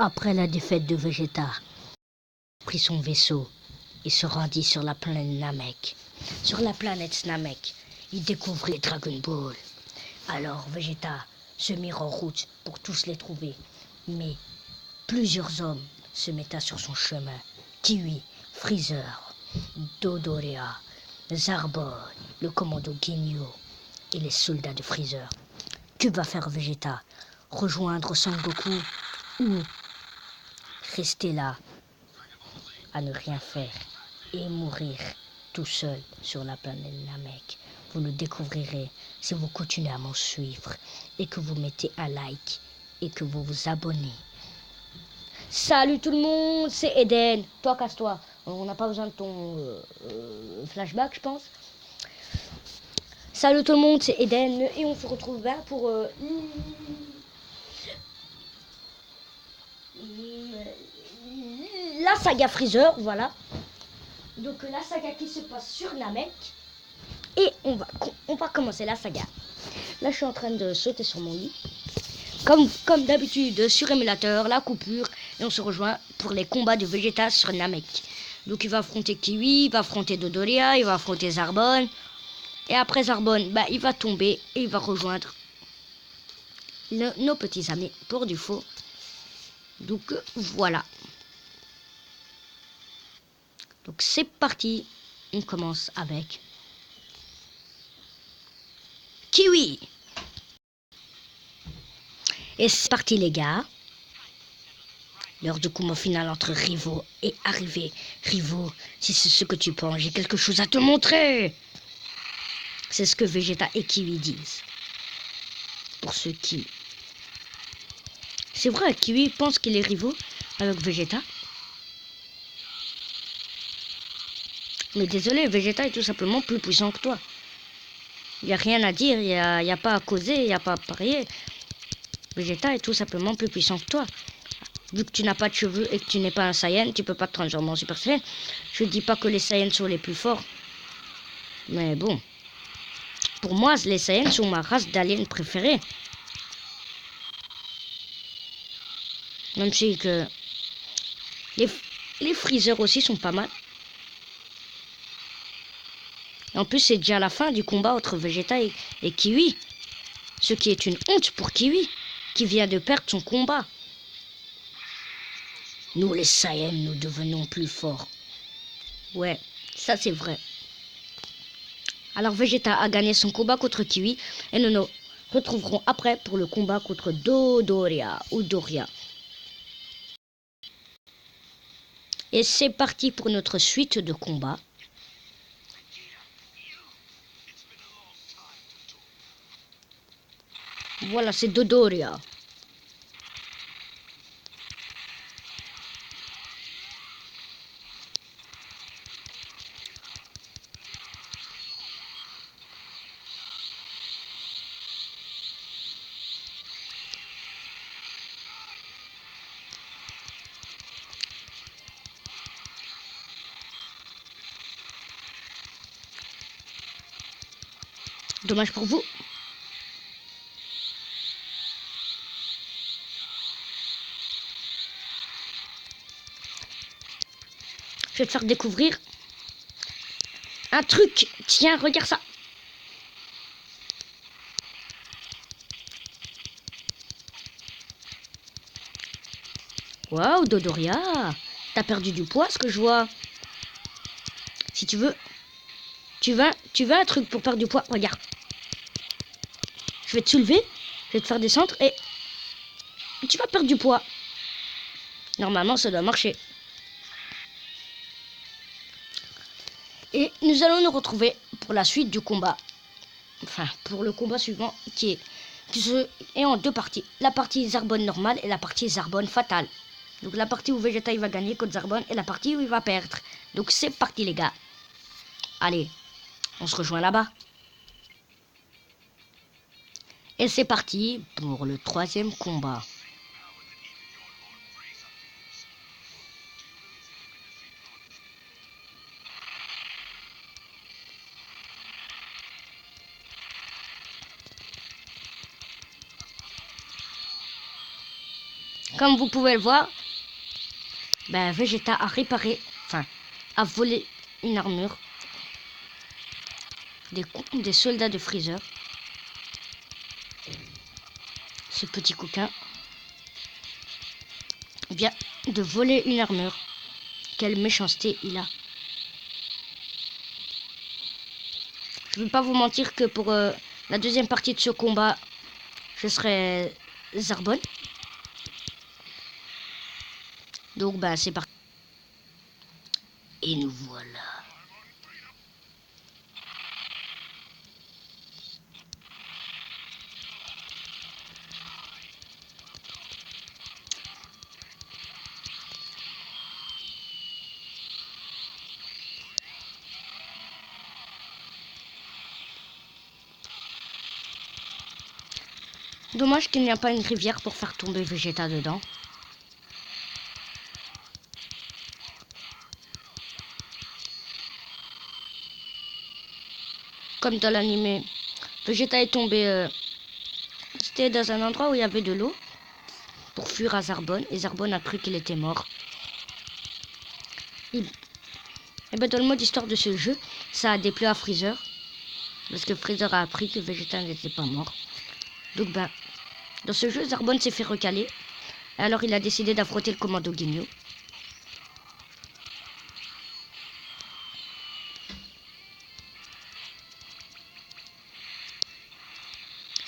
Après la défaite de Vegeta, il prit son vaisseau et se rendit sur la planète Namek. Sur la planète Namek, il découvrit Dragon Ball. Alors Vegeta se mit en route pour tous les trouver. Mais plusieurs hommes se mettaient sur son chemin. Kiwi, Freezer, Dodoria, Zarbon, le commando Ginyu et les soldats de Freezer. Que va faire Vegeta? Rejoindre Son Goku ou rester là à ne rien faire et mourir tout seul sur la planète Namek? Vous le découvrirez si vous continuez à m'en suivre et que vous mettez un like et que vous vous abonnez. Salut tout le monde, c'est Eden. Toi, casse-toi. On n'a pas besoin de ton flashback, je pense. Salut tout le monde, c'est Eden et on se retrouve là pour la saga Freezer, voilà. Donc la saga qui se passe sur Namek. Et on va commencer la saga. Là, je suis en train de sauter sur mon lit. Comme d'habitude, sur émulateur, la coupure. Et on se rejoint pour les combats de Vegeta sur Namek. Donc il va affronter Kiwi, il va affronter Dodoria, il va affronter Zarbon. Et après Zarbon, il va tomber et il va rejoindre nos petits amis pour du faux. Donc voilà. Donc c'est parti. On commence avec Kiwi. Et c'est parti les gars. L'heure du combat final entre rivaux est arrivée. Rivaux, si c'est ce que tu penses, j'ai quelque chose à te montrer. C'est ce que Vegeta et Kiwi disent. Pour ceux qui... C'est vrai, Kiwi pense qu'il est rivaux avec Vegeta. Mais désolé, Vegeta est tout simplement plus puissant que toi. Il n'y a rien à dire, il n'y a pas à causer, il n'y a pas à parier. Vegeta est tout simplement plus puissant que toi. Vu que tu n'as pas de cheveux et que tu n'es pas un Saiyan, tu peux pas te transformer en Super Saiyan. Je ne dis pas que les Saiyans sont les plus forts. Mais bon. Pour moi, les Saiyans sont ma race d'aliens préférée. Même si que... Les Freezer aussi sont pas mal. Et en plus, c'est déjà la fin du combat entre Vegeta et Kiwi. Ce qui est une honte pour Kiwi, qui vient de perdre son combat. Nous, les Saiyans, nous devenons plus forts. Ouais, ça c'est vrai. Alors Vegeta a gagné son combat contre Kiwi et nous nous retrouverons après pour le combat contre Dodoria ou Doria. Et c'est parti pour notre suite de combat. Voilà, c'est Dodoria. Dommage pour vous. Je vais te faire découvrir un truc. Tiens, regarde ça. Waouh, Dodoria. T'as perdu du poids, ce que je vois. Si tu veux, tu veux un truc pour perdre du poids. Regarde. Je vais te soulever, je vais te faire descendre et tu vas perdre du poids. Normalement, ça doit marcher. Et nous allons nous retrouver pour la suite du combat. Enfin, pour le combat suivant qui est en deux parties. La partie Zarbon normale et la partie Zarbon fatale. Donc la partie où Vegeta il va gagner contre Zarbon et la partie où il va perdre. Donc c'est parti les gars. Allez, on se rejoint là-bas. Et c'est parti pour le troisième combat. comme vous pouvez le voir, ben, Vegeta a réparé, enfin, a volé une armure des soldats de Freezer. Ce petit coquin vient de voler une armure. Quelle méchanceté il a. Je ne vais pas vous mentir que pour la deuxième partie de ce combat, je serai Zarbon. Donc bah c'est parti. Et nous voilà. Dommage qu'il n'y a pas une rivière pour faire tomber Vegeta dedans. Comme dans l'anime, Vegeta est tombé. C'était dans un endroit où il y avait de l'eau pour fuir à Zarbon. Et Zarbon a cru qu'il était mort. Et ben dans le mode histoire de ce jeu, ça a déplu à Freezer. Parce que Freezer a appris que Vegeta n'était pas mort. Donc ben, dans ce jeu, Zarbon s'est fait recaler. Et alors il a décidé d'affronter le commando Ginyu.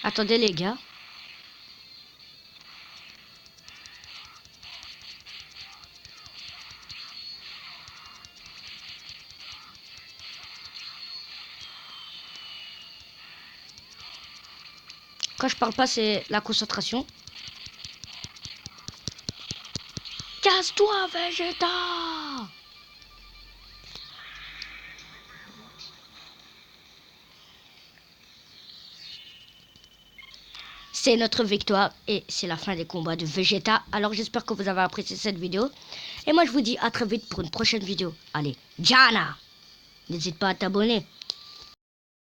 Attendez les gars. Quand je parle pas, c'est la concentration. Casse-toi, Vegeta! C'est notre victoire et c'est la fin des combats de Vegeta. Alors j'espère que vous avez apprécié cette vidéo. Et moi je vous dis à très vite pour une prochaine vidéo. Allez, Jana! N'hésite pas à t'abonner.